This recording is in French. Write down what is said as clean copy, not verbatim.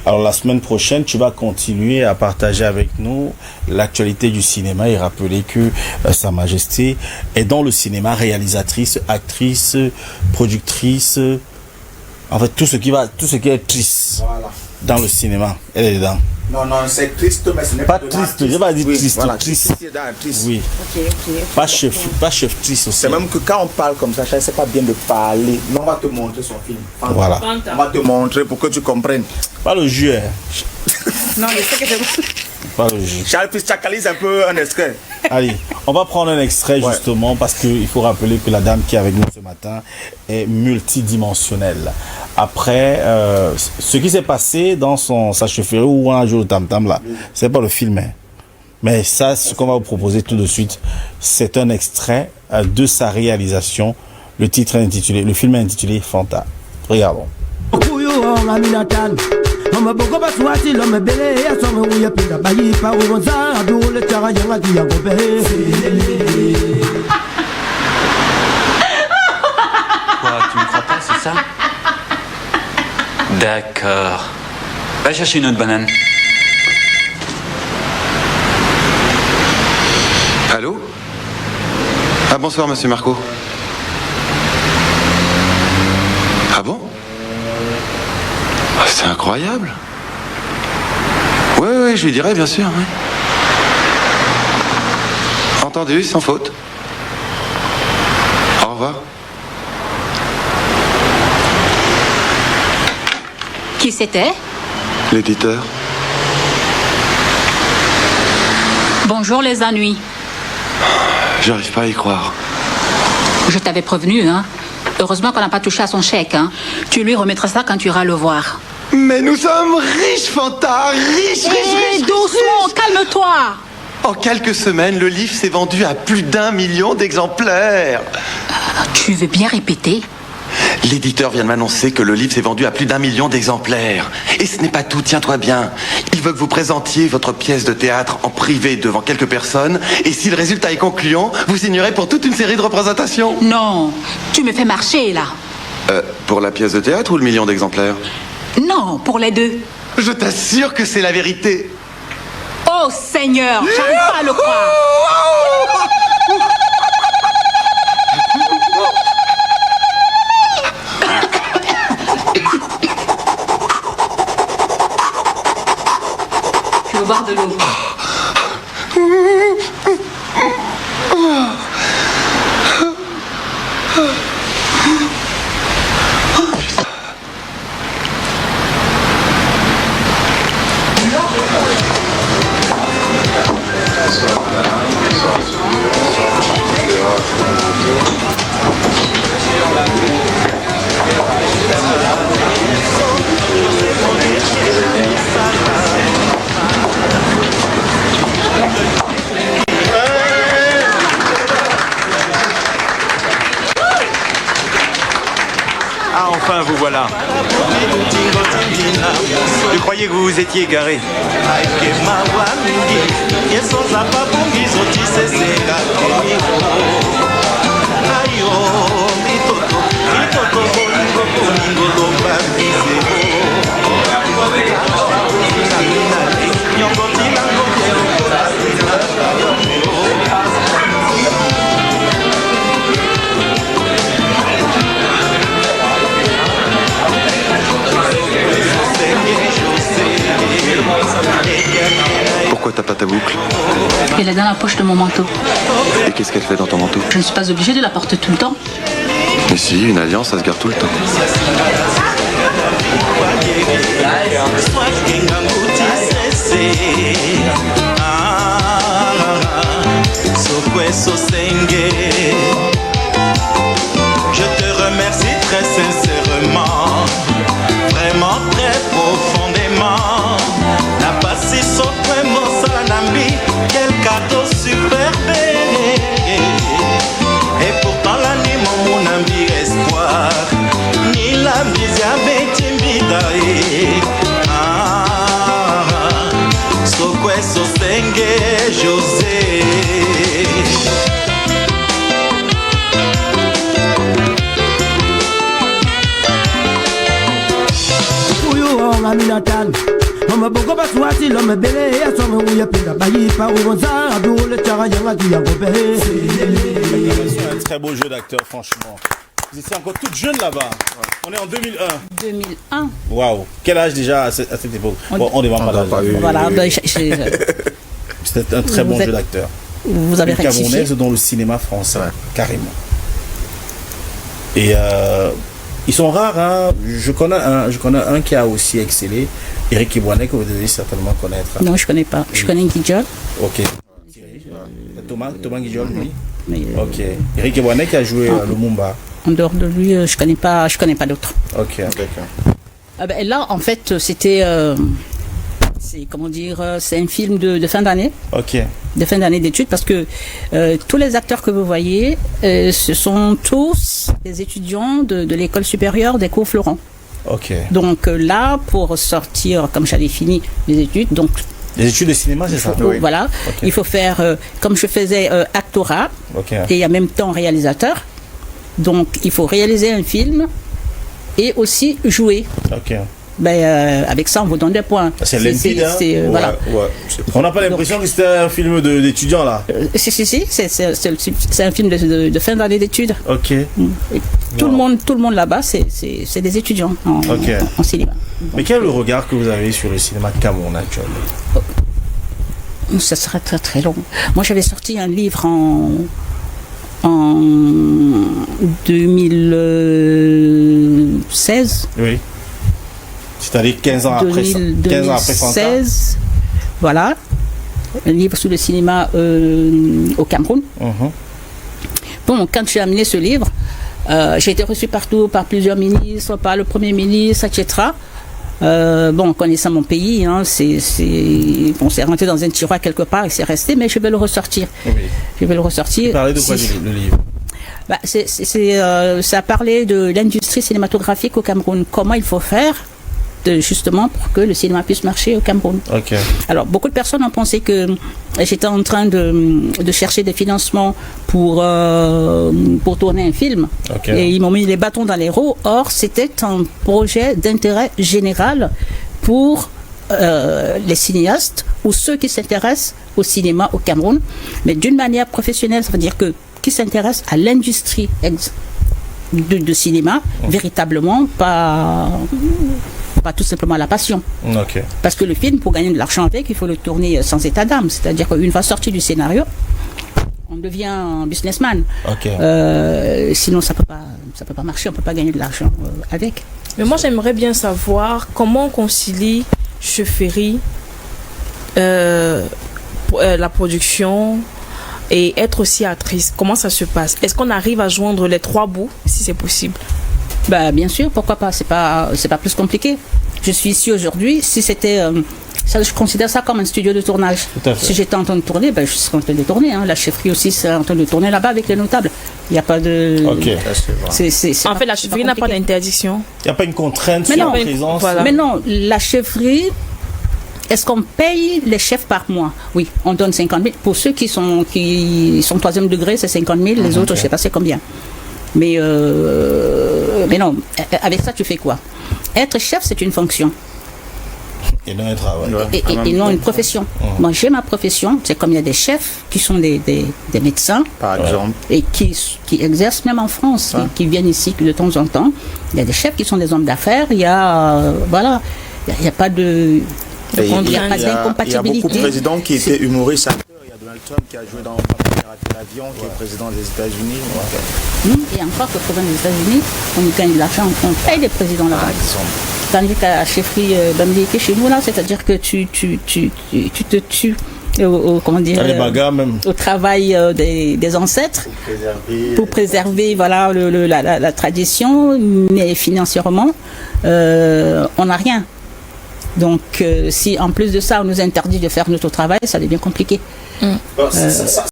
Alors la semaine prochaine, tu vas continuer à partager avec nous l'actualité du cinéma et rappeler que Sa Majesté est dans le cinéma, réalisatrice, actrice, productrice, en fait tout ce qui est triste dans le cinéma, elle est dedans. Non, c'est triste, mais ce n'est pas triste. Je vais pas dire triste, voilà, triste. Oui. Ok. Pas chef triste aussi. C'est même que quand on parle comme ça, c'est pas bien de parler. On va te montrer son film. Voilà. On va te montrer pour que tu comprennes. Pas le jeu. Non, je sais que c'est bon. Pas le jeu. Charles, puis chacalise un peu un extrait. Allez, on va prendre un extrait justement parce qu'il faut rappeler que la dame qui est avec nous ce matin est multidimensionnelle. Après, ce qui s'est passé dans sa chefferie où on a joué au tam-tam là, c'est pas le film. Hein. Mais ça, ce qu'on va vous proposer tout de suite, c'est un extrait de sa réalisation. Le film est intitulé Fanta. Regardons. Quoi, tu me crois pas, c'est ça? D'accord. Va chercher une autre banane. Allô? Ah bonsoir monsieur Marco. Ah bon? Ah, c'est incroyable. Oui, je lui dirai bien sûr. Oui. Entendu, sans faute. Au revoir. Qui c'était? L'éditeur. Bonjour les ennuis. J'arrive pas à y croire. Je t'avais prévenu, hein. Heureusement qu'on n'a pas touché à son chèque, hein. Tu lui remettras ça quand tu iras le voir. Mais nous sommes riches, Fanta, riches. Doucement, calme-toi. En quelques semaines, le livre s'est vendu à plus d'1 million d'exemplaires. Tu veux bien répéter? L'éditeur vient de m'annoncer que le livre s'est vendu à plus d'1 million d'exemplaires. Et ce n'est pas tout, tiens-toi bien. Il veut que vous présentiez votre pièce de théâtre en privé devant quelques personnes. Et si le résultat est concluant, vous signerez pour toute une série de représentations. Non, tu me fais marcher, là. Pour la pièce de théâtre ou le million d'exemplaires? Non, pour les deux. Je t'assure que c'est la vérité. Oh Seigneur, j'arrive pas à le croire. Tu veux boire de l'eau? Ah, enfin, vous voilà. Je croyais que vous vous étiez égaré. Pourquoi t'as pas ta boucle? Elle est dans la poche de mon manteau. Et qu'est-ce qu'elle fait dans ton manteau? Je ne suis pas obligée de la porter tout le temps. Mais si, une alliance, ça se garde tout le temps. Je te remercie très sincèrement, vraiment très profondément. La passi sopre mosala nambi, quel cadeau superbe. Et pourtant l'anime mon ambi espoir, ni la mise avec timbidae. Sokwe sosenge José. Aminata Satan. Mama bongo baswati l'homme belé ya somme où ya penda bayi pa ugonza abou le chara yanga du yango be. C'est un très beau jeu d'acteur, franchement. Vous étiez encore toute jeune là-bas. On est en 2001. 2001. Waouh. Quel âge déjà à cette époque? Bon, on ne demande pas l'âge. Voilà. C'était un très bon jeu d'acteur. Vous avez rectifié. Camerounaise dans le cinéma français, carrément. Et ils sont rares, hein. Je connais un qui a aussi excellé, Eric Ibouané, que vous devez certainement connaître. Non, je connais pas. Je connais Guidjol. Ok. Thomas Guidjol, oui. Ok. Eric Ibouané qui a joué Lumumba. En dehors de lui, je connais pas d'autres. Ok, d'accord. Là, en fait, c'était, c'est un film de fin d'année. Ok. De fin d'année d'études, parce que tous les acteurs que vous voyez, ce sont tous des étudiants de l'école supérieure des cours Florent. Ok. Donc là, pour sortir, comme j'avais fini les études, donc les études de cinéma, c'est ça? Oui. Voilà. Okay. Il faut faire, comme je faisais, actorat, et en même temps réalisateur. Donc, il faut réaliser un film et aussi jouer. Ok. Avec ça, on vous donne des points. C'est limpide, hein? Voilà. Ouais. On n'a pas l'impression que c'était un film d'étudiants, là. Si, c'est un film de fin d'année d'études. Ok. Tout le monde là-bas, c'est des étudiants en cinéma. Mais quel est le regard que vous avez sur le cinéma camerounais actuellement? Ça serait très très long. Moi, j'avais sorti un livre en 2016. Oui. C'est-à-dire 15 ans après 2016. Voilà. Un livre sur le cinéma au Cameroun. Bon, quand j'ai amené ce livre, j'ai été reçu partout par plusieurs ministres, par le Premier ministre, etc. Connaissant mon pays, hein, c'est rentré dans un tiroir quelque part et c'est resté, mais je vais le ressortir. Oui. Je vais le ressortir. Vous parlez de quoi le livre? Ça parlait de l'industrie cinématographique au Cameroun. Comment il faut faire justement pour que le cinéma puisse marcher au Cameroun. Okay. Alors, beaucoup de personnes ont pensé que j'étais en train de chercher des financements pour tourner un film. Okay. Et ils m'ont mis les bâtons dans les roues. Or, c'était un projet d'intérêt général pour les cinéastes ou ceux qui s'intéressent au cinéma au Cameroun, mais d'une manière professionnelle, ça veut dire que qui s'intéressent à l'industrie de cinéma, véritablement, pas tout simplement la passion. Okay. Parce que le film, pour gagner de l'argent avec, il faut le tourner sans état d'âme. C'est-à-dire qu'une fois sorti du scénario, on devient un businessman. Okay. Sinon, ça peut pas marcher, on peut pas gagner de l'argent avec. Mais moi, j'aimerais bien savoir comment on concilie chefferie, la production et être aussi actrice. Comment ça se passe? Est-ce qu'on arrive à joindre les trois bouts, si c'est possible? Bien sûr, pourquoi pas? C'est pas plus compliqué. Je suis ici aujourd'hui. Si c'était ça, je considère ça comme un studio de tournage. Si j'étais en train de tourner, je serais en train de tourner. Hein. La chefferie aussi, c'est en train de tourner là-bas avec les notables. Il n'y a pas de. Ok. En fait, la chefferie n'a pas d'interdiction. Il n'y a pas une contrainte sur la présence. Voilà. Mais non, la chefferie. Est-ce qu'on paye les chefs par mois? Oui, on donne 50 000. Pour ceux qui sont 3e degré, c'est 50 000. Les autres, je ne sais pas c'est combien. Mais non, avec ça, tu fais quoi? Être chef, c'est une fonction. Et non un travail. Et non une profession. Moi, j'ai ma profession. C'est comme il y a des chefs qui sont des médecins. Par exemple. Et qui exercent même en France, qui viennent ici de temps en temps. Il y a des chefs qui sont des hommes d'affaires. Il y a, voilà, il n'y a pas de... Il y a d'incompatibilité. beaucoup de présidents qui étaient humoristes. Il y a Donald Trump qui a joué dans l'avion, qui est président des États-Unis. Et encore que le président des États-Unis, on y gagne de l'argent, on paye les présidents là-bas. Tandis qu'à la chefferie Bamileke chez nous, là, c'est-à-dire que tu te tues comment dire, au travail des ancêtres pour préserver voilà, la tradition, mais financièrement, on n'a rien. Donc, si en plus de ça, on nous interdit de faire notre travail, ça devient compliqué.